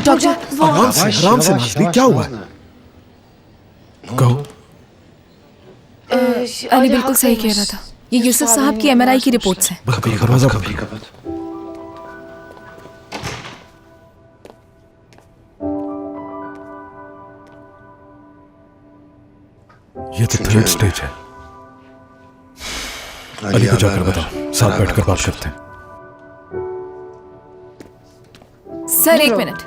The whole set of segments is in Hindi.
डॉक्टर आराम से नाज़ली, क्या हुआ? कहो। अली बिल्कुल सही कह रहा था। ये यूसुफ साहब की MRI की रिपोर्ट्स हैं। दरवाजा बंद कर। ये तो 3rd स्टेज है। अली को जाकर बताओ, साथ बैठकर बात करते हैं। Sir 1 minute.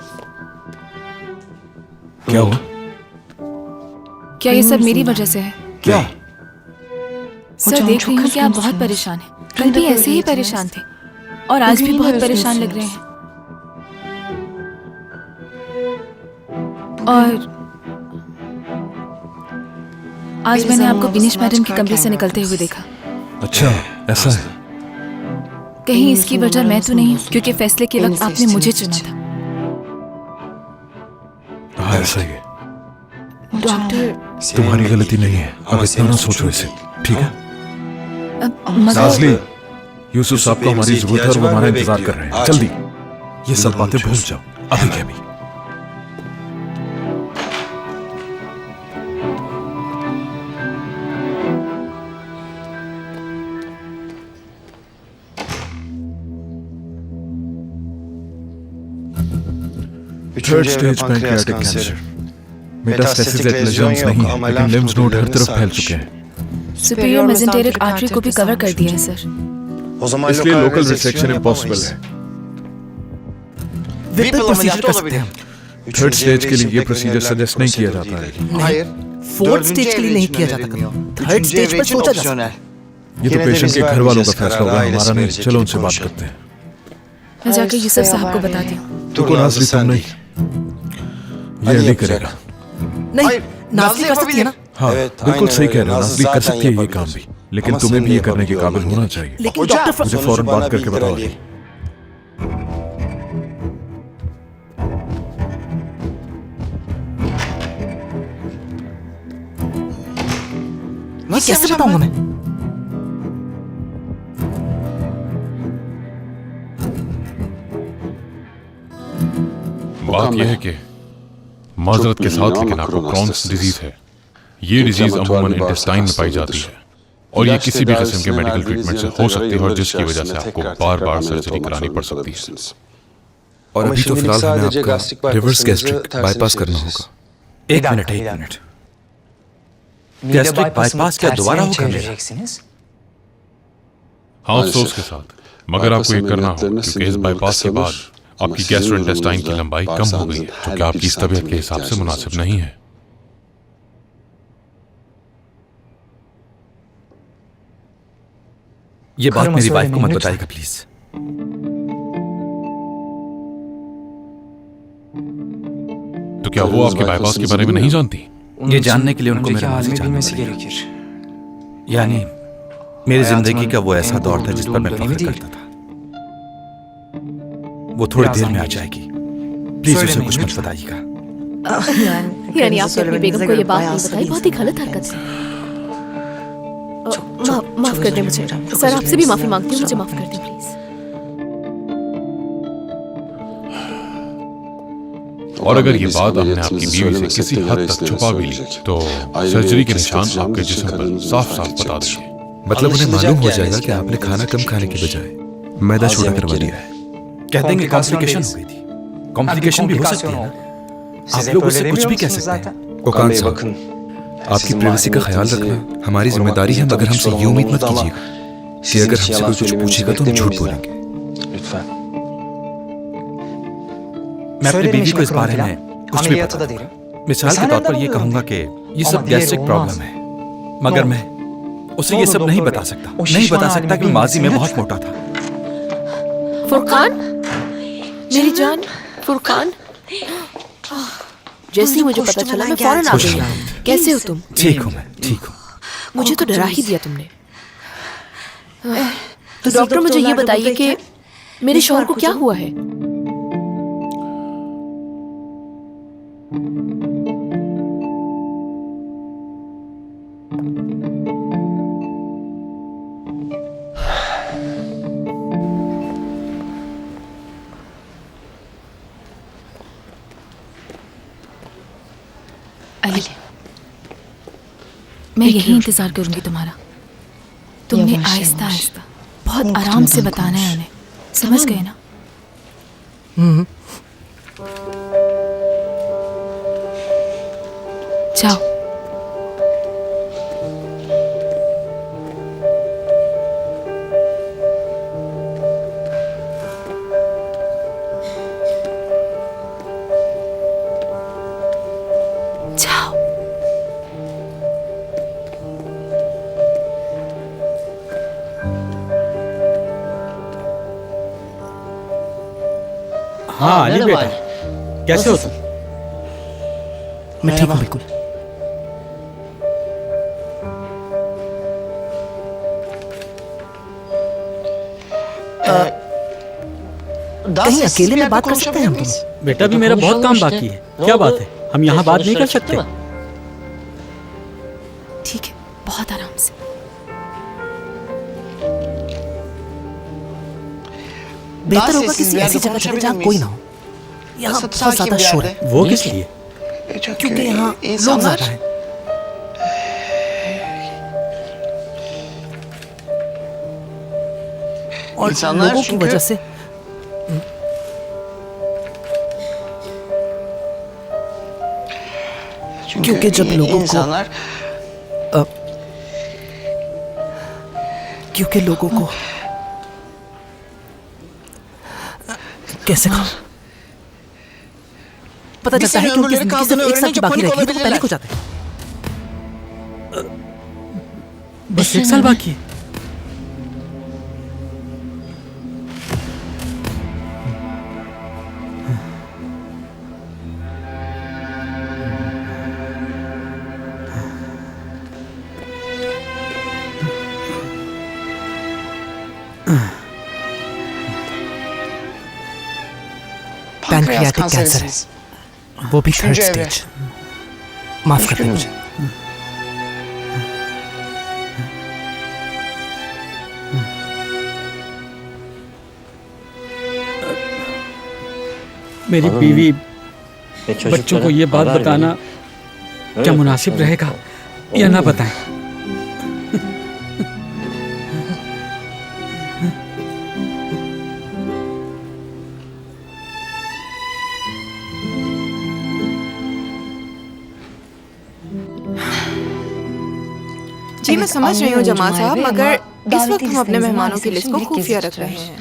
क्या हुआ? क्या ये सब मेरी वजह से है? क्या? सर देख रही हूँ कि आप बहुत परेशान हैं। कल भी ऐसे ही परेशान थे और आज भी बहुत परेशान लग रहे हैं। और आज मैंने आपको बिनिश मैडम के कमरे से निकलते हुए देखा। अच्छा, ऐसा है। कहीं इसकी वजह मैं तो नहीं हूँ, क्योंकि फैसले के वक्त आपने मुझे चुना था। हाँ, ऐसा ही है। डॉक्टर, तुम्हारी गलती नहीं है। अब इतना ना सोचो इसे, ठीक है? नाज़ली, यूसुफ साहब को हमारी जरूरत है और वो हमारा इंतजार कर रहे हैं। जल्दी ये सब बातें भूल जाओ, अभी के अभी। Third stage pancreatic cancer. Metastasis at lesions नहीं है, लेकिन लिम्फ नोड हर तरफ फैल चुके हैं। सुपीरियर मेसेंटेरिक आर्टरी को भी कवर कर दिया है सर। इसलिए लोकल रिसेक्शन इम्पॉसिबल है। विपिल प्रोसीजर कर सकते हैं। थर्ड स्टेज के लिए ये प्रोसीजर सजेस्ट नहीं किया जाता है। 4th स्टेज के लिए नहीं किया जाता कभी। 3rd स्टेज पर सोचा जा सकता है। ये तो पेशेंट के घर वालों का फैसला होगा, हमारा नहीं। चलो उनसे बात करते हैं। मैं जाकर यूसुफ साहब को बताती हूँ। तुमको नाज़ली तुम नहीं, ये अली करेगा। नहीं, नाज़ली कर सकती है ना? हाँ, बिल्कुल सही कह रहे हो। नाज़ली कर सकती है ये काम भी, लेकिन तुम्हें भी ये करने के काबिल होना चाहिए। लेकिन डॉक्टर मुझे फौरन बात करके बताओ अली। ये कैसे बताऊंगा मैं? बात यह है कि माजरत के साथ, लेकिन आपको क्रॉन्स डिजीज है। ये डिजीज अमूमन इंटेस्टाइन में पाई जाती है और ये किसी भी किस्म के मेडिकल ट्रीटमेंट से हो सकती है, और जिसकी वजह से आपको बार बार सर्जरी करानी पड़ सकती है। और अभी तो फिलहाल हमें आपका रिवर्स गैस्ट्रिक बाईपास करना होगा। एक मिनट। गैस्ट्रिक बाईपास क्या दोबारा होगा मेरा? हाँ, अफसोस के साथ, मगर आपको ये करना होगा, क्योंकि इस बाईपास के बाद आपकी गैस्ट्रोइंटेस्टाइन की लंबाई कम हो गई है, जो कि आपकी इस तबीयत के हिसाब से मुनासिब नहीं है। ये बात मेरी वाइफ को मत बताइएगा प्लीज। तो क्या वो आपके बाईपास के बारे में नहीं जानती? ये जानने के लिए उनको मेरे माँ से जानना पड़ेगा। यानी मेरी जिंदगी का वो ऐसा दौर था जिस पर मैं फख्र करता था। वो थोड़ी देर में आ जाएगी। प्लीज उसे कुछ मत बताइएगा। यानी आपने अपनी बेगम को ये बात नहीं बताई? बहुत ही गलत हरकत है। माफ कर दे मुझे सर, आपसे भी माफी मांगती हूँ। मुझे माफ कर दे प्लीज। और अगर ये बात आपने आपकी बीवी से किसी हद तक छुपा भी ली, तो सर्जरी के निशान आपके जिस्म पर साफ साफ बता देंगे। मतलब उन्हें मालूम हो जाएगा कि आपने खाना कम खाने की बजाय मैदा छोटा करवा दिया है। कह देंगे कॉम्प्लिकेशन हो गई थी। कॉम्प्लिकेशन भी हो सकती है ना। आप लोग उससे कुछ भी कह सकते हैं। ओकान साहब, आपकी प्राइवेसी का ख्याल रखना हमारी जिम्मेदारी है, मगर हमसे ये उम्मीद मत कीजिएगा कि अगर हमसे कोई कुछ पूछेगा तो हम झूठ बोलेंगे। मैं अपनी बीवी को इस बारे में कुछ भी बता दूंगा। मिसाल के तौर पर ये कहूंगा कि ये सब गैस्ट्रिक प्रॉब्लम है, मगर मैं उसे ये सब नहीं बता सकता। नहीं बता सकता कि माजी में बहुत मोटा था। फुरकान, मेरी जान फुरकान, जैसे ही मुझे पता चला मैं फौरन आ गई। कैसे हो तुम? ठीक हूँ मैं, ठीक हूँ। मुझे तो डरा ही दिया तुमने। तो डॉक्टर मुझे ये बताइए कि मेरे शौहर को क्या हुआ है? मैं यही इंतजार करूंगी तुम्हारा। तुमने आहिस्ता आहिस्ता बहुत आराम से बताना है उन्हें, समझ गए ना? जाओ। जाओ। हाँ अली बेटा, कैसे हो तुम? मैं ठीक हूँ बिल्कुल। कहीं अकेले में बात कर सकते हैं हम दोनों? बेटा भी मेरा बहुत काम बाकी है। क्या बात है, हम यहाँ बात नहीं कर सकते? ठीक है, बहुत आराम से। बेहतर होगा किसी ऐसी जगह चले जहाँ कोई ना हो। यहाँ बहुत ज्यादा शोर है। वो किस लिए? क्योंकि यहाँ लोग ज्यादा हैं। और लोगों की वजह से क्योंकि जब लोगों को कैसे कहूं, पता चलता है कि उनकी जिंदगी सिर्फ एक साल की बाकी रह गई है तो वो पैनिक हो जाते हैं। बस एक साल बाकी है। पैनक्रियाटिक कैंसर है, वो भी 3rd स्टेज। माफ कर दे मुझे। मेरी बीवी बच्चों को ये बात बताना क्या मुनासिब रहेगा या ना बताएं? जी मैं समझ रही हूँ जमाल साहब, मगर इस वक्त हम अपने मेहमानों की लिस्ट को खुफिया रख रहे हैं।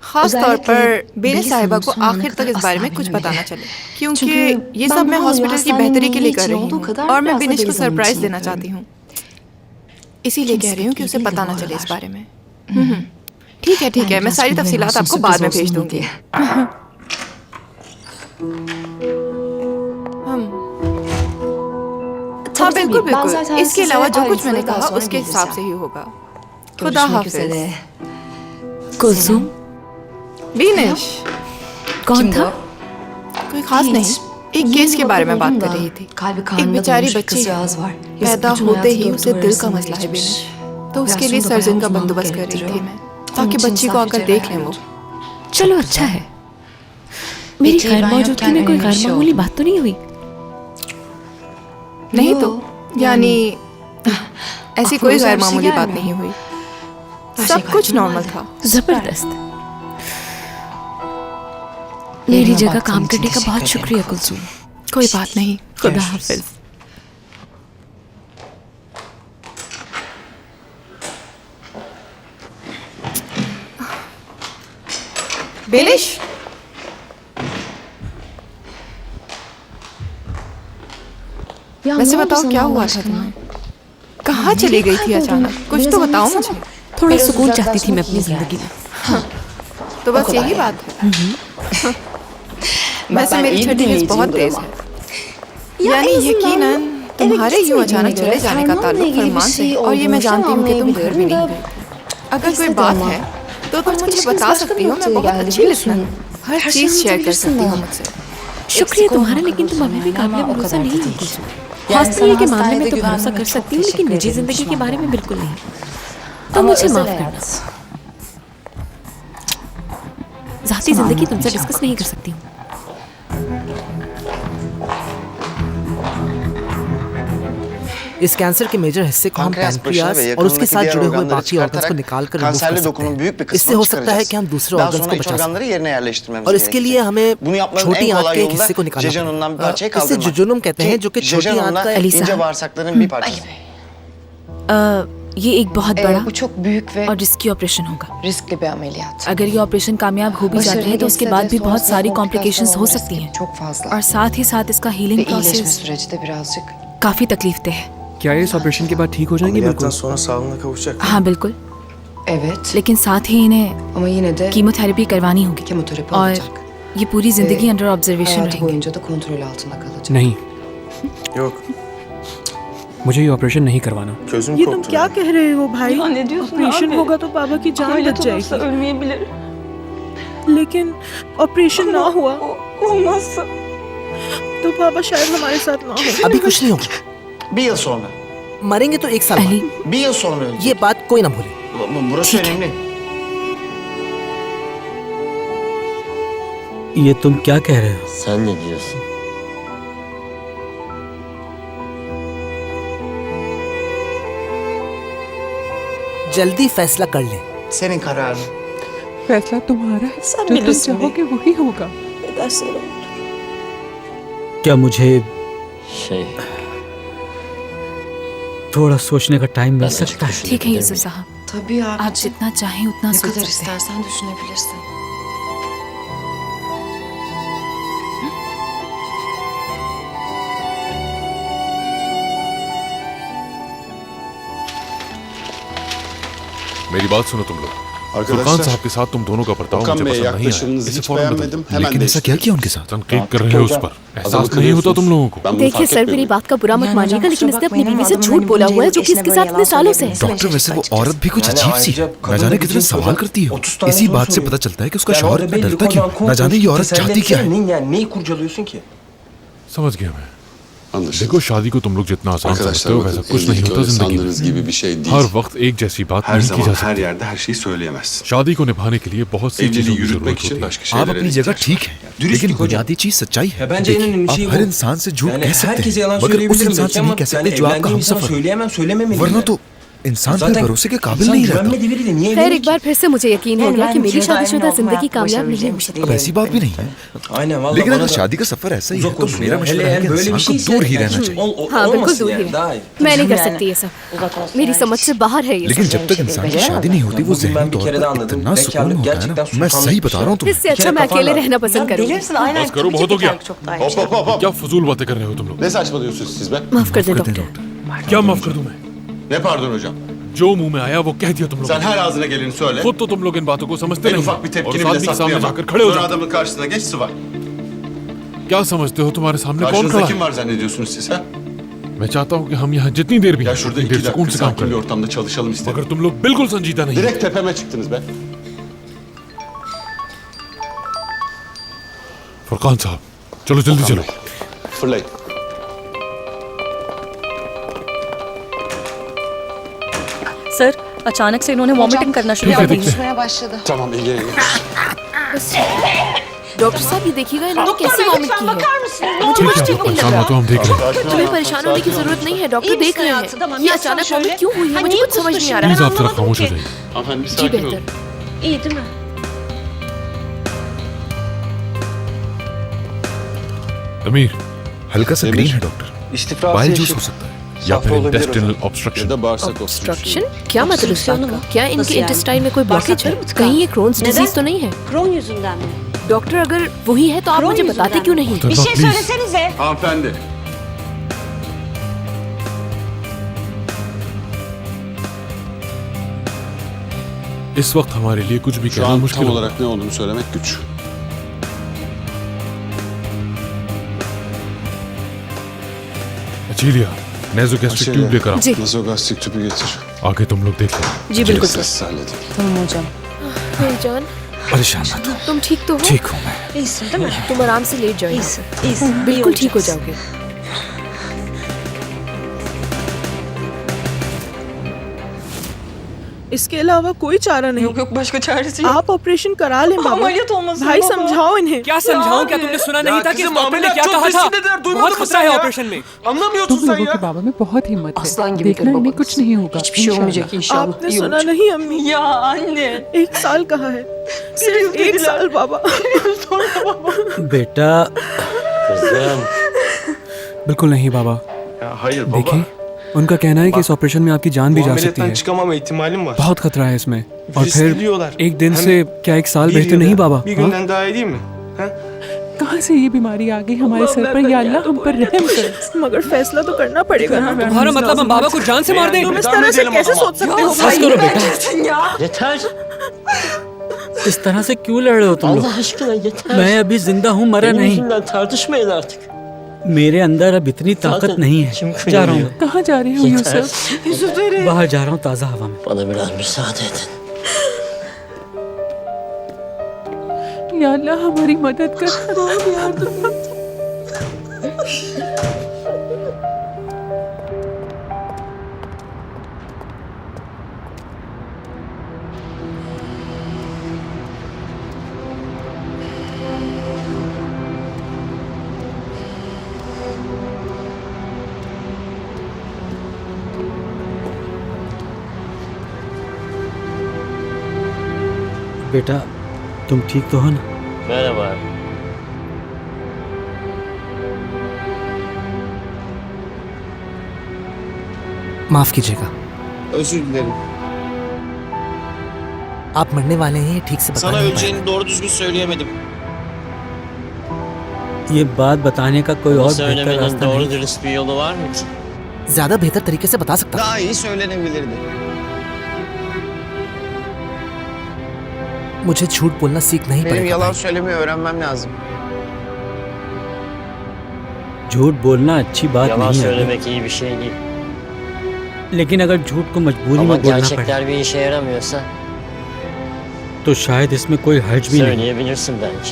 खास तौर पर बेले साहिबा को आखिर तक इस बारे में कुछ पता ना चले, क्योंकि ये सब मैं हॉस्पिटल की बेहतरी के लिए कर रही हूँ और मैं बिनिश को सरप्राइज देना चाहती हूँ। इसीलिए कह रही हूँ कि उसे पता ना चले इस बारे में। ठीक है, मैं सारी तफसीलात आपको बाद में भेज दूंगी। हाँ बिल्कुल बिल्कुल, इसके अलावा जो कुछ मैंने कहा उसके हिसाब से ही होगा। खुदा हाफिज। कुलसुम? बिनिश। कौन था? कोई खास नहीं, एक केस के बारे में बात कर रही थी। एक बेचारी बच्ची पैदा होते ही उसे दिल का मसला है बिनिश, तो उसके लिए सर्जन का बंदोबस्त कर रही थी मैं, ताकि बच्ची को आकर देख लें वो। चलो अच्छा है, मेरी गैर मौजूदगी में कोई गैर मामूली बात तो नहीं हुई? नहीं तो यानी ऐसी कोई गैर मामूली बात नहीं हुई, सब कुछ नॉर्मल था। जबरदस्त। मेरी जगह काम करने का बहुत शुक्रिया कुलसुम। कोई बात नहीं, खुदा हाफिज। बिनिश, वैसे बताओ क्या हुआ था तुम्हें? कहाँ चली गई थी अचानक? कुछ तो बताओ मुझे। थोड़ा सुकून चाहती थी मैं अपनी जिंदगी में। तो बस यही बात है। वैसे मेरी छठी लिस्ट बहुत तेज है, यानी यकीनन तुम्हारे यूं अचानक चले जाने का ताल्लुक फरमान से, और ये मैं जानती हूँ कि तुम घर भी नहीं गई। अगर कोई बात है तो तुम मुझे बता सकती हो, मैं बहुत अच्छी लिसनर हूँ, हर चीज शेयर कर सकती हो मुझसे। शुक्रिया तुम्हारा, लेकिन तुम अभी भी काबिल भरोसा नहीं हो कुलसुम। हॉस्पिटल के मामले में तो भरोसा कर सकती हूँ, लेकिन निजी जिंदगी के बारे में बिल्कुल नहीं। तो मुझे माफ करना, ज़ाती जिंदगी तुमसे डिस्कस नहीं कर सकती हूँ। इस कैंसर के मेजर हिस्से को हम पैनक्रियास और उसके साथ जुड़े हुए बाकी ऑर्गन्स को निकाल कर रिमूव कर सकते हैं। इससे हो सकता है कि हम दूसरे ऑर्गन्स को बचा सकें और इसके लिए हमें छोटी आंत के एक हिस्से को निकालना पड़ेगा। इसे जुजुनम कहते हैं, जो कि छोटी आंत का ये एक बहुत बड़ा और रिस्की ऑपरेशन होगा। अगर ये ऑपरेशन कामयाब हो भी जाता है तो उसके बाद भी बहुत सारी कॉम्प्लिकेशंस हो सकती हैं और साथ ही साथ इसका हीलिंग प्रोसेस काफी तकलीफदेह है। क्या ये इस ऑपरेशन के बाद ठीक हो जाएंगे? बिल्कुल। हाँ बिल्कुल, लेकिन साथ ही इन्हें कीमोथेरेपी करवानी होगी और ये पूरी जिंदगी अंडर ऑब्जर्वेशन रहेंगे। नहीं, मुझे ये ऑपरेशन नहीं करवाना। ये तुम क्या कह रहे हो भाई? ऑपरेशन होगा तो बाबा की जान बच जाएगी, लेकिन ऑपरेशन ना हुआ तो बाबा शायद हमारे साथ ना हो। अभी कुछ नहीं होगा, मरेंगे तो 1 साल बाद। ये बात कोई ना भूले। ये तुम क्या कह रहे हो? जल्दी फैसला कर ले। फैसला तुम्हारा है, जो तुम चाहोगे वही होगा। क्या मुझे थोड़ा सोचने का टाइम मिल सकता है? ठीक है यूसुफ साहब, आप जितना चाहें उतना सोच सकते हैं। मेरी बात सुनो तुम लोग। फुरकान साहब के साथ तुम दोनों का बर्ताव मुझे पसंद नहीं आया। इसे फौरन बदलो। लेकिन ऐसा क्या किया उनके साथ? तनकीद कर रहे हो उस पर, एहसास नहीं होता तुम लोगों को? देखिए सर, मेरी बात का बुरा मत मानिएगा, लेकिन इसने अपनी बीवी से झूठ बोला हुआ है, जो कि इसके साथ इतने सालों से है। डॉक्टर, वैसे वो औरत भी कुछ अजीब सी है। न जाने कितने सवाल करती है। इसी बात से पता चलता है कि उसका शौहर इतना डरता क्यों। न जाने ये औरत चाहती क्या है। समझ गया मैं। देखो, शादी को तुम लोग जितना आसान समझते हो वैसा कुछ नहीं होता जिंदगी में। हर वक्त एक जैसी बात नहीं की जा सकती। शादी को निभाने के लिए बहुत सी चीजों की जरूरत होती है। आप अपनी जगह ठीक है, लेकिन बुनियादी चीज सच्चाई है। आप हर इंसान से झूठ कह सकते हैं, मगर उस इंसान से नहीं कह सकते जो आपका हमसफर, वरना तो इंसान फिर भरोसे के काबिल नहीं रहता। खैर, एक बार फिर से मुझे यकीन हो गया कि मेरी शादीशुदा जिंदगी कामयाब नहीं हो सकती। अब ऐसी बात भी नहीं है, लेकिन अगर शादी का सफर ऐसा ही है तो मेरा मशवरा है कि इंसान को दूर ही रहना चाहिए। हाँ बिल्कुल दूर ही है। मैं नहीं कर सकती ये सब, मेरी समझ से बाहर है ये। लेकिन जब तक इंसान की शादी नहीं होती वो ज़हनी तौर पर इतना सुकून होता है ना, मैं सही बता रहा हूँ तुम्हें। इससे अच्छा मैं अकेले रहना पसंद करूँगी। बस करो, बहुत हो गया। क्या फजूल बातें कर रहे हो तुम लोग? माफ कर दे डॉक्टर। क्या माफ कर दूं मैं? जो मुंह में आया वो कह दिया तुम लोग। खुद तो तुम लोग इन बातों को समझते नहीं और उस आदमी के सामने जाकर खड़े हो जाते। क्या समझते हो तुम्हारे सामने कौन खड़ा है? मैं चाहता हूँ कि हम यहाँ जितनी देर भी सुकून से काम करें, मगर तुम लोग बिल्कुल संजीदा नहीं। फुरकान साहब, चलो जल्दी चलो। सर, अचानक से इन्होंने वॉमिटिंग करना शुरू कर दी। डॉक्टर साहब, ये देखिएगा इन्होंने कैसे वॉमिट की है। मुझे कुछ ठीक नहीं लग रहा। हम देख रहे हैं। तुम्हें परेशान होने की जरूरत नहीं है, डॉक्टर देख रहे हैं। ये अचानक वॉमिट क्यों हुई है, मुझे कुछ समझ नहीं आ रहा। प्लीज आप जरा खामोश हो जाइए। जी बेहतर। अमीर, हल्का सा ग्रीन है डॉक्टर, बाइल जूस हो सकता है या फिर इंटेस्टिनल ऑब्स्ट्रक्शन। ऑब्स्ट्रक्शन? क्या मतलब इस बात का? क्या इनके इंटेस्टाइन में कोई ब्लॉकेज है? कहीं ये क्रोन्स डिजीज तो नहीं है? डॉक्टर, अगर वही है तो आप मुझे बताते क्यों नहीं? इस वक्त हमारे लिए कुछ भी कहना मुश्किल है। अचीलिया, नेज़ोगैस्ट्रिक ट्यूब लेकर आओ। आगे तुम लोग देख लो। जी बिल्कुल सर। मेरी जान, परेशान मत हो। तुम ठीक तो हो? ठीक हूँ मैं। तुम आराम से लेट जाओ, बिल्कुल ठीक हो जाओगे। इसके अलावा कोई चारा नहीं। yok başka çaresi yok. आप ऑपरेशन करा लें बाबा। अमलियत olmasın भाई baba. समझाओ इन्हें। क्या समझाऊं? क्या तुमने सुना नहीं था कि इस डॉक्टर ने क्या कहा था? बहुत खतरा है ऑपरेशन में। तुम लोगों के बाबा में बहुत हिम्मत है। Aslan gibi देखना इन्हें babanız. कुछ नहीं होगा। Hiçbir şey olmayacak inşallah. आपने iyi सुना olacak. नहीं अम्मी? Ya anne. 1 साल कहा है, सिर्फ 1 साल बाबा। बेटा बिल्कुल नहीं बाबा। Hayır baba. देखिए, उनका कहना है कि इस ऑपरेशन में आपकी जान भी जा सकती है। çıkamama ihtimalim var. बहुत खतरा है इसमें। और रिस्क फिर लिyorlar. एक दिन Hem से क्या 1 साल बेहतर नहीं बाबा? Bir हाँ? günden daha iyi değil mi? Ha? कहाँ से ये बीमारी आ गई हमारे सर पर? या अल्लाह हम पर रहम कर। मगर फैसला तो करना पड़ेगा ना। तुम्हारा मतलब हम बाबा को जान से मार दें? तुम इस तरह से कैसे सोच सकते हो बस भाई? करो बेटा। इस तरह से क्यों लड़ रहे हो तुम लोग? मैं अभी जिंदा हूँ, मरा नहीं। मेरे अंदर अब इतनी ताकत नहीं है। जा रहा हूँ। कहाँ जा रहे हो यूसुफ? बाहर जा रहा हूँ ताज़ा हवा में। या अल्लाह हमारी मदद कर। बेटा तुम ठीक तो हो ना? माफ कीजिएगा, Özür dilerim. आप मरने वाले हैं ये ठीक से बता Sana नहीं öleceğini doğru düzgün söyleyemedim. ये बात बताने का कोई और बेहतर रास्ता नहीं। पाया। ज्यादा बेहतर तरीके से बता सकता Daha iyi söylenebilirdi. मुझे झूठ बोलना सीखना ही Benim पड़ेगा yalan भाई। söylemeyi öğrenmem lazım. झूठ बोलना अच्छी बात नहीं है, iyi bir şey değil. लेकिन अगर झूठ को मजबूरी Ama में बोलना पड़े gerçekler bir işe yaramıyorsa तो शायद इसमें कोई हर्ज भी नहीं। söyleyebilirsin bence.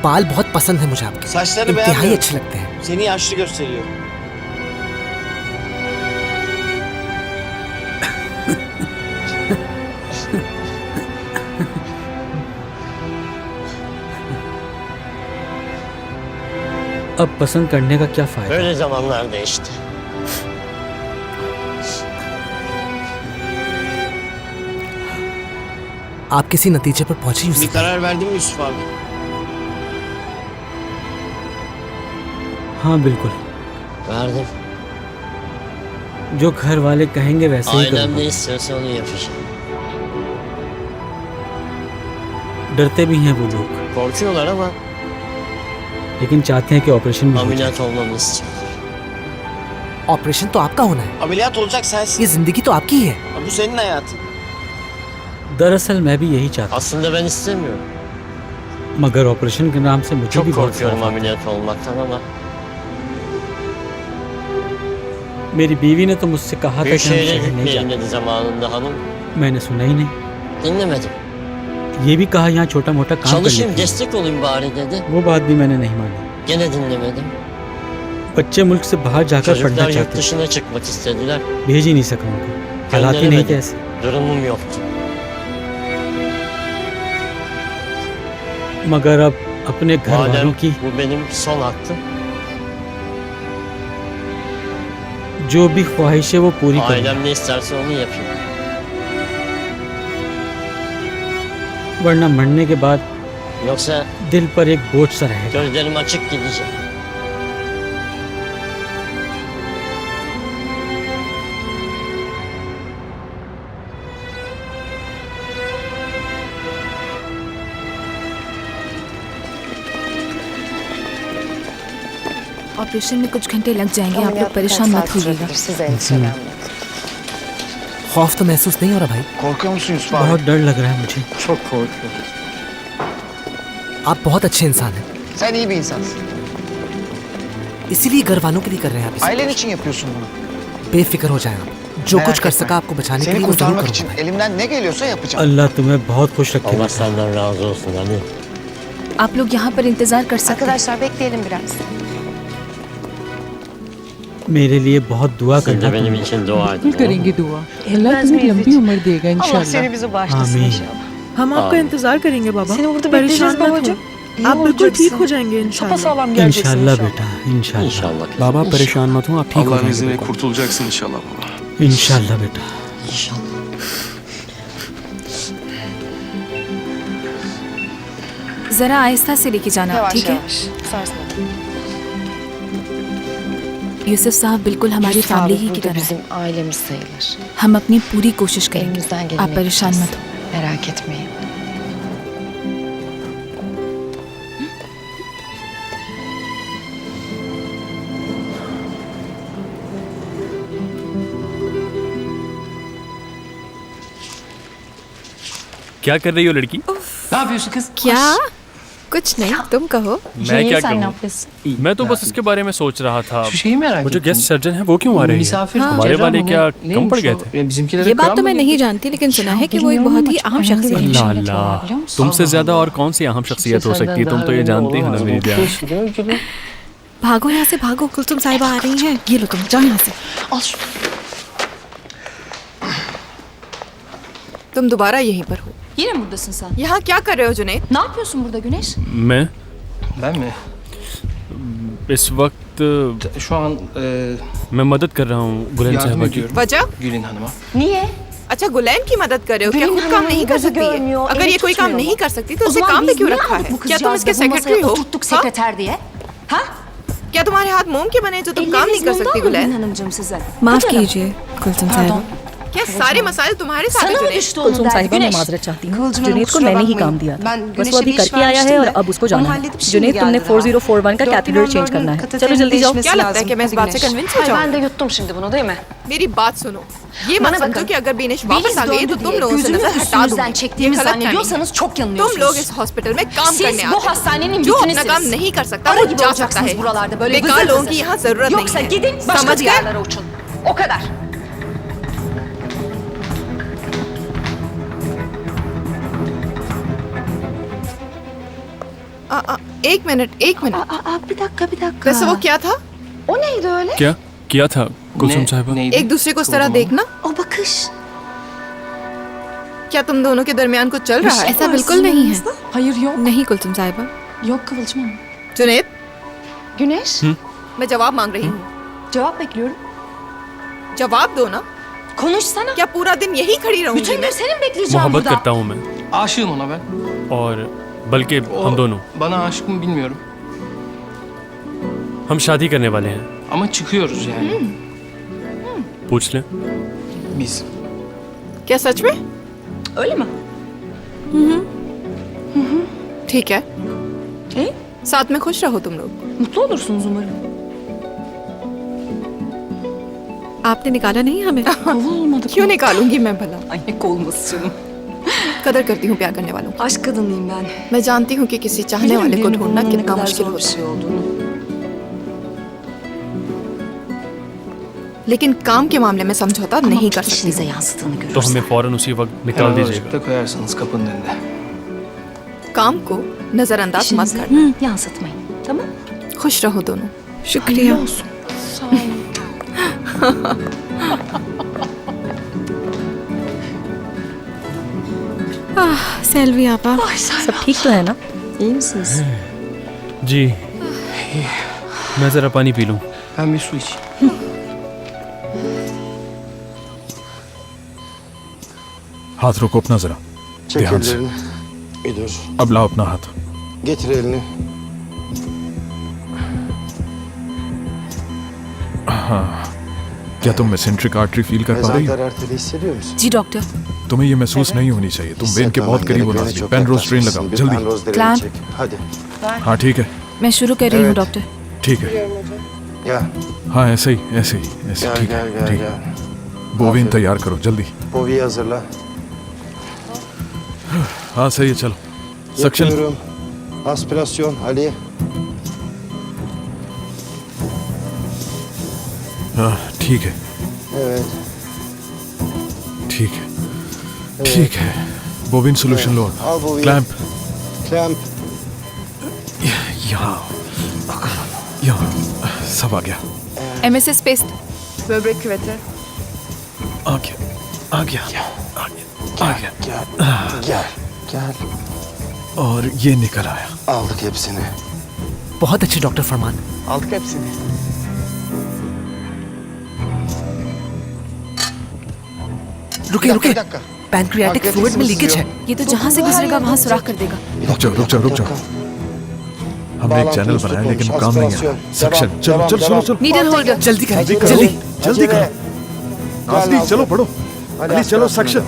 बाल बहुत पसंद है मुझे आपके, Saçları इंतहाई beğenmiyorum. अच्छे लगते हैं। Seni yaşlı gösteriyor. अब पसंद करने का क्या फायदा? Böyle zamanlar değişti. आप किसी नतीजे पर पहुंचे Bir Yusuf? karar verdin mi Yusuf abi? हाँ बिल्कुल, Verdim. जो घर वाले कहेंगे वैसे ही Ailem ne करूँगा। istiyorsa onu yapacağım. डरते भी हैं वो लोग, Korkuyorlar ama लेकिन चाहते हैं कि ऑपरेशन भी हो जाए। ameliyat olmamı istiyorlar. ऑपरेशन तो आपका होना है, Ameliyat olacak sensin. ये जिंदगी तो आपकी ही है। Bu senin hayatın. दरअसल मैं भी यही चाहता Aslında ben istemiyorum. हूँ, मगर ऑपरेशन के नाम से मुझे Çok भी बहुत korkuyorum खौफ आता ameliyat olmaktan ama है। मेरी बीवी ने तो मुझसे कहा था büyük कि हम şehre शहर नहीं gitmeyelim जाते, dedi zamanında hanım. मैंने सुना ही नहीं। Dinlemedim. ये भी कहा यहाँ छोटा मोटा काम कर Çalışayım लेती destek olayım bari dedi. हूँ। वो बात भी मैंने नहीं मानी। Gene dinlemedim. बच्चे मुल्क से बाहर जाकर पढ़ना Çocuklar yurt चाहते थे, dışına çıkmak istediler. भेज ही नहीं सका उनको, हालात ही नहीं थे Gönderemedim. ऐसे। Durumum yoktu. मगर अब अपने घर Madem वालों की bu benim son hakkım, जो भी ख्वाहिश है वो पूरी करूँ, ailem ne isterse onu yapayım. वरना मरने के बाद Yoksa दिल पर एक बोझ सा रहेगा। gözlerim açık gideceğim. ऑपरेशन में कुछ घंटे लग जाएंगे, आप लोग परेशान मत होइएगा। Siz endişelenmeyin. खौफ तो महसूस नहीं हो रहा भाई? Korkuyor musun Yusuf abi? बहुत डर लग रहा है मुझे। Çok korkuyorum. आप बहुत अच्छे इंसान हैं, Sen iyi bir insansın. इसीलिए घर वालों के लिए कर रहे हैं आप इसे। Ailen için yapıyorsun bunu. बेफिक्र हो जाएं आप, जो Merak कुछ कर etme. सका आपको बचाने के Seni लिए वो जरूर kurtarmak için करूंगा भाई। elimden ne geliyorsa yapacağım. अल्लाह तुम्हें बहुत खुश रखे Allah बेटा। senden razı olsun Ali. आप लोग यहाँ पर इंतजार कर सकते हैं। Arkadaşlar bekleyelim biraz. मेरे लिए बहुत दुआ Siz de करना benim तुम। için dua edin. बिल्कुल करेंगे दुआ अल्लाह तुम्हें लंबी उम्र देगा इंशाल्लाह आमीन। हम आपका इंतजार करेंगे बाबा। Seni burada परेशान bekleyeceğiz मत babacığım. हो। आप बिल्कुल ठीक हो जाएंगे इंशाल्लाह। इंशाल्लाह बेटा इंशाल्लाह। İnşallah. बाबा परेशान मत हो, आप ठीक हो Allah'ın जाएंगे izniyle बिल्कुल। kurtulacaksın inşallah baba. इंशाल्लाह बेटा। İnşallah. जरा आहिस्ता से लेके जाना, ठीक है? यूसुफ साहब बिल्कुल हमारी फैमिली ही की तरह है। ailemiz sayılır. हम अपनी पूरी कोशिश करेंगे। Elimizden geleni आप परेशान मत हो। Merak etmeyin. क्या कर रही हो लड़की? क्या? कुछ नहीं, तुम कहो। मैं क्या कहूँ? मैं तो बस इसके बारे में सोच रहा था। वो जो गेस्ट सर्जन है वो क्यों आ रहे हैं? हमारे वाले क्या कम पड़ गए थे? ये बात तो मैं नहीं जानती, लेकिन सुना है कि वो एक बहुत ही अहम शख्सियत है। अल्लाह अल्लाह, तुमसे ज्यादा और कौन सी अहम शख्सियत हो सकती है? तुम तो ये जानती हो ना मेरी जान। भागो यहाँ से, भागो। कुलसुम साहिबा आ रही हैं। ये लो, तुम जाओ यहाँ से। तुम दोबारा यहीं पर हो। Yine mi buradasın sen? यहाँ क्या कर रहे हो Junaid? Ne yapıyorsun burada Güneş? मैं इस वक्त şu an मैं मदद कर रहा हूँ गुलेन yardım साहबा की। ediyorum वजह? Gülin Hanım'a. Niye? अच्छा, गुलैन की मदद कर रहे हो? क्या खुद काम नहीं कर सकती है? अगर ये कोई काम नहीं कर सकती तो उसे काम पे क्यों रखा है? क्या तुम इसके सेक्रेटरी हो? sekreter diye? Ha? क्या तुम्हारे हाथ मोम के बने जो तुम काम नहीं कर सकती गुलैन? Hanımcığım size. माफ कीजिए कुलसुम साहिबा। क्या सारे मसाइल तुम्हारे साथ हैं जुनैद? कुलसुम साहिबा, मैं माजरत चाहती हूँ। जुनैद को मैंने ही काम दिया था। बस वो अभी करके आया है और अब उसको जाना है। जुनैद, तुमने 4041 का कैथेड्रल चेंज करना है। चलो जल्दी जाओ। क्या लगता है कि मैं इस बात से कन्विंस हो जाऊँ? Ben de yuttum şimdi bunu değil mi? मेरी बात सुनो। ये मत समझो कि अगर बिनेश वापस आ गई तो तुम लोगों से नजर हटा दूंगी। çektiğimi zannediyorsanız çok yanılıyorsunuz. तुम लोग इस हॉस्पिटल में काम Siz करने bu आते हो। hastanenin जो अपना bütünüsünüz. काम नहीं कर सकता Ara वो gibi जा सकता olacaksınız है। buralarda böyle बेकार vızır लोगों vızır. की यहाँ जरूरत नहीं Yoksa है। gidin başka समझ bir गए? yerlere uçun. O kadar. एक मिनट, एक मिनट। Bir dakika. वैसे वो क्या था? O neydi öyle? क्या किया था कुलसुम साहबा? एक दूसरे को इस तरह देखना। O bakış. क्या तुम दोनों के दरमियान कुछ चल रहा है? ऐसा बिल्कुल नहीं है. Hayır yok. नहीं कुलसुम साहिबा। Yok Kıvılcım Hanım. Junaid, Güneş. मैं जवाब मांग रही हूँ। Cevap bekliyorum. जवाब दो ना। Konuşsana. क्या पूरा दिन यही खड़ी रहूंगी Bütün मैं? gün seni mi bekleyeceğim मोहब्बत burada? करता हूँ मैं, Aşığım ona ben. और बल्कि हम दोनों Bana aşık mı bilmiyorum. हम शादी करने वाले हैं। Ama çıkıyoruz yani. पूछ लें। Biz. क्या सच में? Öyle mi? ठीक है। साथ में खुश रहो तुम लोग। Mutlu olursunuz umarım. आपने निकाला नहीं हमें? Kovulmadık. क्यों निकालूंगी मैं भला? Ay ne kovulması canım. कदर करती हूँ प्यार करने वालों की। Aşk kadınıyım ben. मैं जानती हूँ कि किसी चाहने वाले को ढूंढना ne कितना kadar मुश्किल zor bir होता şey olduğunu. है, लेकिन काम के मामले में समझौता नहीं कर सकती। İşinize yansıdığını तो görürsün. हमें फौरन उसी वक्त निकाल दीजिएगा। Da koyarsanız kapının önüne. काम को नजरअंदाज मत İşinize करना। yansıtmayın. Tamam? खुश रहो दोनों। शुक्रिया। Sağ olun. सेल्वी आपा। सब ठीक तो है ना? İyi misiniz? जी, मैं जरा पानी पी लूँ। Ben bir su içeyim. हाथ रोको अपना जरा Çek ध्यान से। ellerini. Bir dur. अब लाओ अपना हाथ। Getir elini. क्या तुम मेसेंट्रिक आर्टरी फील कर पा रही हो? Mezantar arteri hissediyor musun? जी डॉक्टर। तुम्हें ये महसूस नहीं होनी चाहिए। तुम वेन के बहुत करीब हो नाज़ली। पेनरोज ट्रेन लगाओ Bir जल्दी। Penrose direğini Clamp. çek. Hadi. हाँ ठीक है, मैं शुरू कर रही हूँ Evet. डॉक्टर। ठीक है। Gel. हाँ ऐसे ही ऐसे Gel ठीक gel है gel ठीक gel. है। बोविन तैयार करो जल्दी। Bovi'yi hazırla. हाँ सही है, चलो सक्शन। Yapıyorum. Aspirasyon Ali. हाँ ठीक है Evet. ठीक है ठीक है। बोविन सोल्यूशन लो। Al Bovi'yi. क्लैंप। Clamp. यहाँ सब आ गया। MSS paste Böbrek küveti. आ गया आ गया आ गया। Gel. और ये निकल आया। Aldık hepsini. बहुत अच्छे डॉक्टर फरमान। Aldık hepsini. रुके पैनक्रियाटिक फ्लूइड में लीकेज है। ये तो जहाँ से गुजरेगा वहाँ सुराख कर देगा। रुक जाओ। हमने एक चैनल बनाया लेकिन वो काम नहीं आ रहा। सक्शन चलो। नीडल होल्डर जल्दी करो। नाज़ली चलो पढ़ो। अली चलो सक्शन।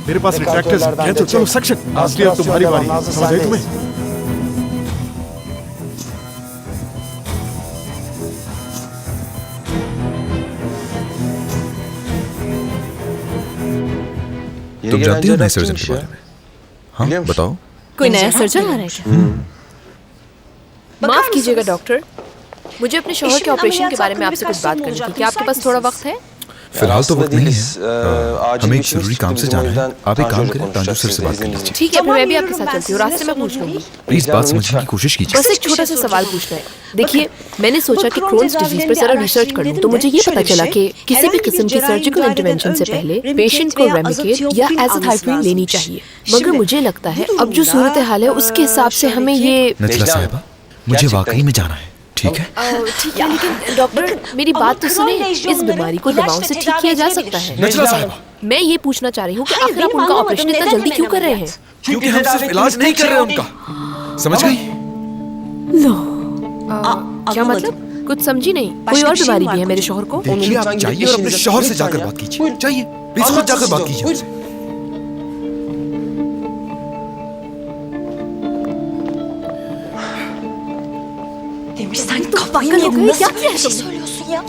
मेरे पास रिट्रैक्टर्स हैं। चलो सक्शन। नाज़ली अब तुम्हारी बारी। समझ आई तुम्हें? तुम जानती हो नए सर्जन के बारे में? हाँ बताओ। कोई नया सर्जन आ रहा है क्या? माफ कीजिएगा डॉक्टर, मुझे अपने शौहर के ऑपरेशन के बारे में आपसे कुछ बात करनी थी। क्या आपके पास थोड़ा वक्त है? फिलहाल तो वक्त नहीं है। हमें एक जरूरी काम से जाना है। आप एक काम करें, ताजू सर से बात कर लीजिए। ठीक है, फिर मैं भी आपके साथ चलती हूँ। रास्ते में पूछ लूंगी। प्लीज बात समझने की कोशिश कीजिए। बस एक छोटा सा सवाल पूछना है। देखिए, मैंने सोचा कि क्रोन्स डिजीज पर जरा रिसर्च कर लूं, तो मुझे ये पता चला कि किसी भी किस्म की सर्जिकल इंटरवेंशन से पहले पेशेंट को रेमिकेट या एज़ाथाइप्रिन लेनी चाहिए। मगर मुझे लगता है अब जो सूरत हाल है उसके हिसाब से हमें ये नजला साहिबा, मुझे वाकई में जाना है। ठीक है, ठीक है, लेकिन डॉक्टर मेरी बात तो सुने। इस बीमारी को दवाओं से ठीक किया जा सकता है। नजला साहिबा, मैं ये पूछना चाह रही हूँ कि आखिर आप उनका ऑपरेशन इतना जल्दी क्यों कर रहे हैं? क्योंकि हम सिर्फ इलाज नहीं कर रहे हैं उनका। समझ गई? क्या मतलब? कुछ समझी नहीं। कोई और बीमारी भी है मेरे शौहर को? देखिए, आप जाइए और अपने शौहर से जाकर बात कीजिए। जाइए, प्लीज खुद जाकर बात कीजिए उनसे। पागल हो गई क्या? किया है तुमने?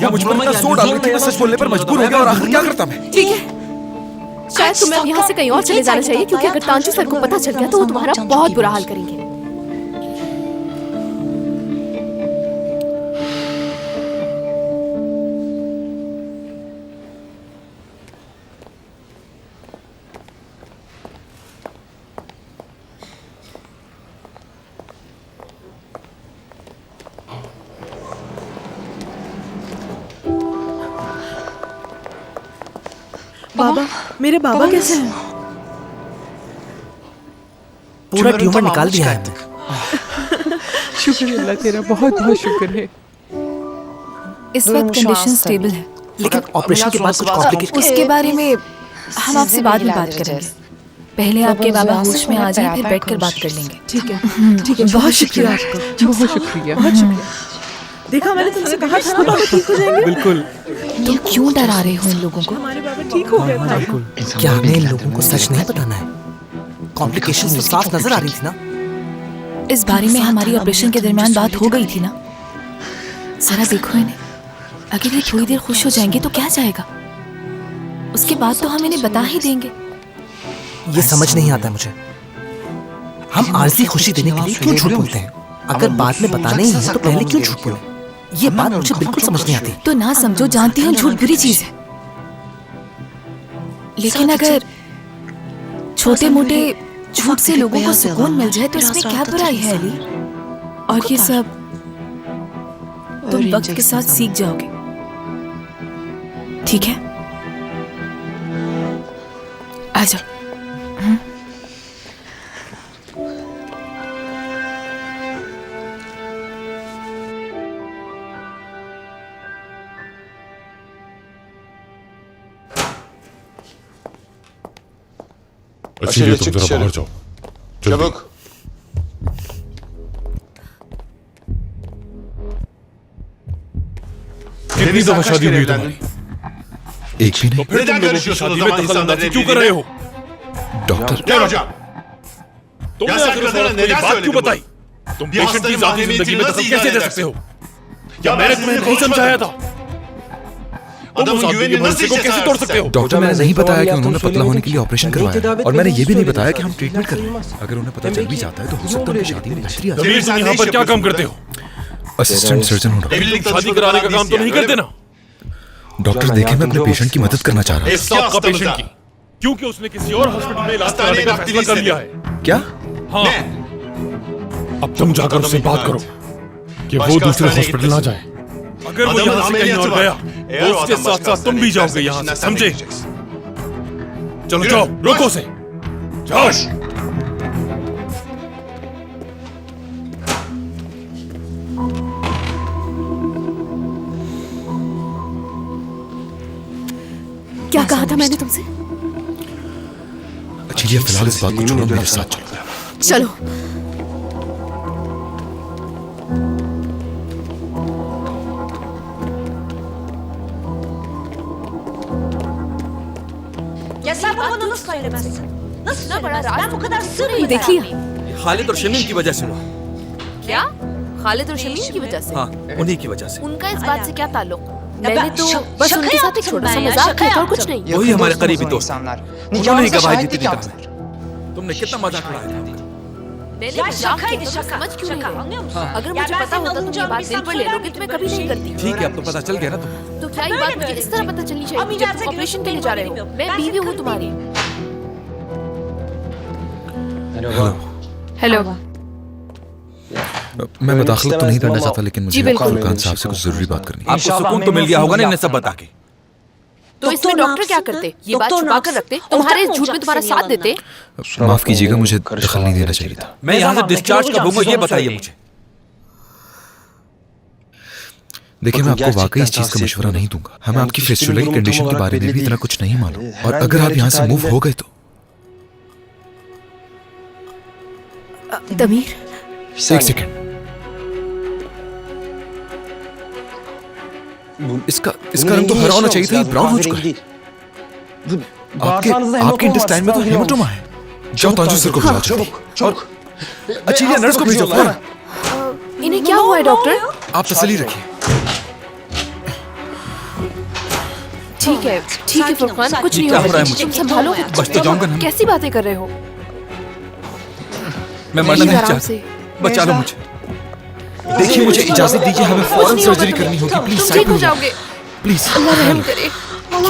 या मुझ पर इतना जोर डाल रही थी, मैं सच बोलने पर मजबूर हो गया और आखिर क्या करता मैं? ठीक है, शायद तुम्हें अब यहाँ से कहीं और चले जाना चाहिए, क्योंकि अगर तांजू सर को पता चल गया तो वो तुम्हारा बहुत बुरा हाल करेंगे। बाबा, मेरे बाबा कैसे हैं? पूरा ट्यूमर निकाल दिया है। शुक्र अल्लाह तेरा, बहुत बहुत शुक्र है। इस वक्त कंडीशन स्टेबल है, लेकिन ऑपरेशन के बाद कुछ कॉम्प्लिकेशन। उसके बारे में हम आपसे बाद में बात करेंगे। पहले आपके बाबा होश में आ जाए, फिर बैठकर बात कर लेंगे। ठीक है, बहुत शुक्रिया आपका। बहुत शुक्रिया। देखा, मैंने तुमसे कहा था ना बाबा ठीक हो जाएंगे। बिल्कुल। तुम क्यों डरा रहे हो इन लोगों को? हमारे बाबा ठीक हो गए भाई। क्या हमें इन लोगों को सच नहीं बताना है? कॉम्प्लिकेशंस तो साफ नजर आ रही थी ना। इस बारे में हमारी ऑपरेशन के दरमियान बात हो गई थी ना। जरा देखो इन्हें, अगर ये थोड़ी देर खुश हो जाएंगे तो क्या जाएगा? उसके बाद तो हम इन्हें बता ही देंगे। ये समझ नहीं आता मुझे, हम आरज़ी खुशी देने के लिए क्यों झूठ बोलते हैं? अगर बाद में बताना ही है तो पहले क्यों झूठ बोले? ये बात मुझे बिल्कुल समझ नहीं आती। तो ना समझो, जानती हूँ झूठ बुरी चीज है, लेकिन अगर छोटे मोटे झूठ से लोगों को सुकून मिल जाए तो इसमें क्या बुराई है अली? और ये सब तुम वक्त के साथ सीख जाओगे, ठीक है? आ जाओ। चलिए तुम जरा बाहर जाओ। Çabuk. कितनी दफा शादी हुई तुम्हारी? एक भी नहीं। फिर तुम लोगों की शादी में दखल-अंदाजी क्यों कर रहे हो? डॉक्टर, क्या हocam? तुमने आखिर उस औरत को ये बात क्यों बताई? तुम पेशेंट की जाती जिंदगी में दखल कैसे दे सकते हो? क्या मैंने तुम्हें नहीं समझाया था? तुम उस आदमी के भरोसे को कैसे तोड़ सकते हो? डॉक्टर, मैंने नहीं बताया कि उन्होंने पतला होने के लिए ऑपरेशन करवाया, और मैंने ये भी नहीं बताया कि हम ट्रीटमेंट कर रहे हैं। अगर उन्हें पता चल भी जाता है तो हो सकता है उनकी शादी में बेहतरी आ जमीर, तुम यहाँ पर क्या काम करते हो? असिस्टेंट सर्जन हूँ डॉक्टर। शादी कराने का काम तो नहीं करते ना? डॉक्टर देखिए, मैं अपने पेशेंट की मदद करना चाह रहा इस आपका पेशेंट की, क्योंकि उसने किसी और हॉस्पिटल में इलाज कराने का फैसला कर लिया है। हूँ। क्या? हाँ, अब तुम जाकर उससे बात करो। कि वो दूसरे हॉस्पिटल ना जाए। अगर वो यहाँ से कहीं और गया तो उसके साथ साथ तुम भी जाओगे यहाँ से, समझे? चलो जाओ, रोको उसे, जाओ। क्या कहा था मैंने तुमसे? चलिए फिलहाल इस बात को छोड़ो, मेरे साथ चलो। चलो। देख लिया? खालिद और शमीम की वजह से हुआ। क्या? खालिद और शमीम की वजह से? हाँ, उन्हीं की वजह से। उनका इस बात से क्या ताल्लुक? मैंने तो बस उनके साथ एक छोटा सा मजाक किया था और कुछ नहीं। वही हमारे करीबी दोस्त, उन्होंने ही गवाही दी थी निकाह में। तुमने कितना मजाक उड़ाया था? मैंने मजाक किया तो मैं समझ क्यों नहीं रही? अगर मुझे पता होता तुम ये बात दिल पर ले लोगे तो मैं कभी नहीं करती। ठीक है, अब तो पता चल गया ना तुम्हें। तो क्या ये बात मुझे इस तरह पता चलनी चाहिए जब तुम ऑपरेशन के लिए जा रहे हो? मैं बीवी हूँ तुम्हारी। हेलो। मैं मुदाखलत तो नहीं करना चाहता, लेकिन मुझे फुरकान साहब से कुछ जरूरी बात करनी है। आपको सुकून तो मिल गया होगा ना इन्हें सब बता के। तो इसमें डॉक्टर क्या करते? ये बात छुपा कर रखते? तुम्हारे इस झूठ में तुम्हारा साथ देते? माफ कीजिएगा, मुझे दखल नहीं देना चाहिए था। मैं यहाँ से डिस्चार्ज कब होऊंगा ये बताइए मुझे। देखिए, मैं आपको वाकई इस चीज का मशवरा नहीं दूंगा। हमें आपकी फिस्टुला की कंडीशन के बारे में भी इतना कुछ नहीं मालूम, और अगर आप यहाँ से मूव हो गए तो। तमीर, एक सेकेंड, इसका रंग तो हरा होना चाहिए था, ये ब्राउन हो चुका है। आपके इंटेस्टाइन में तो हेमाटोमा है। जाओ ताजू सर को बुलाओ जल्दी। और अच्छा, नर्स को भेजो फौरन। इन्हें क्या हुआ है डॉक्टर? आप तसल्ली रखिए। ठीक है फुरकान, कुछ नहीं होगा। तुम संभालो खुद। बस तो जाऊंगा ना। कैसी बातें कर रहे हो? मैं मरना नहीं चाहता, बचा लो मुझे। देखिए, मुझे इजाजत दीजिए, हमें फौरन सर्जरी करनी होगी। प्लीज ठीक हो जाओगे। प्लीज अल्लाह रहम करे।